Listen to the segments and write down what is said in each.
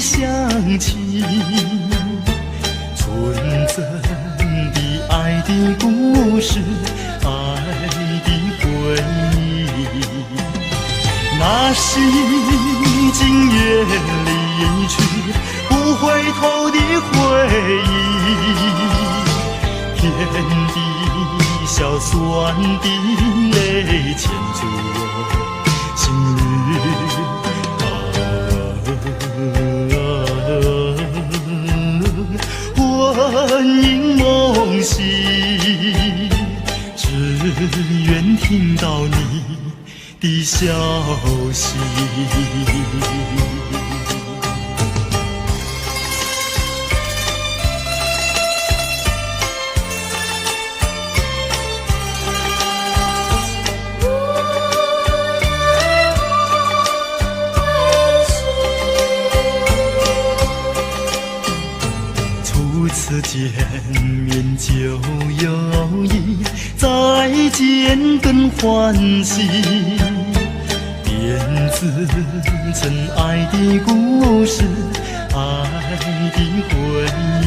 乡情，纯真的爱的故事，爱的回忆，那是经夜里一曲不回头的回忆，甜的笑酸的泪牵住我心里，魂萦梦系，只愿听到你的消息。初次见面就有意，再见更欢喜，编织成爱的故事，爱的回忆，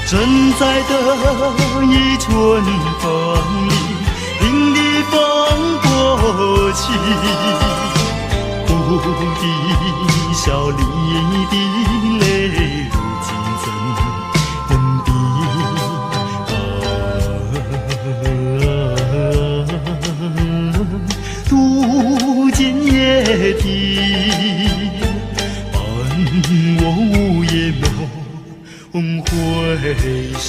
正在得意春风里，令的风过去，不的笑里的泪如今怎能比？渡尽夜啼，伴我午夜梦回时。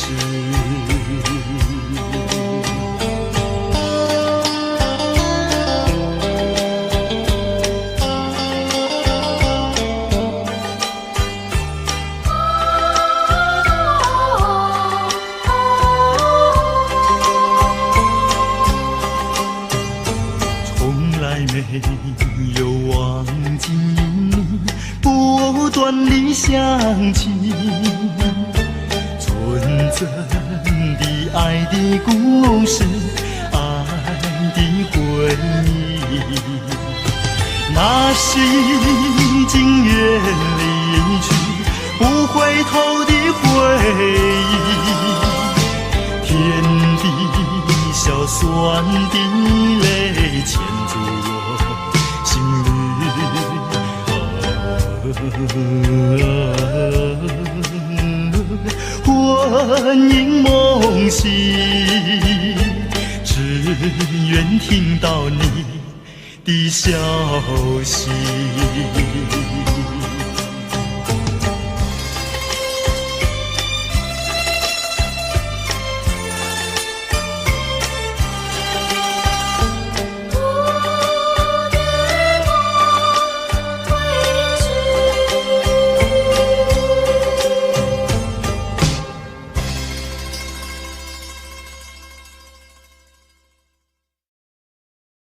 没有忘记你不断的想起，纯真的爱的故事，爱的回忆，那是经夜里一曲不回头的回忆，甜的笑酸的泪牵住心里，魂萦梦系，只愿听到你的消息。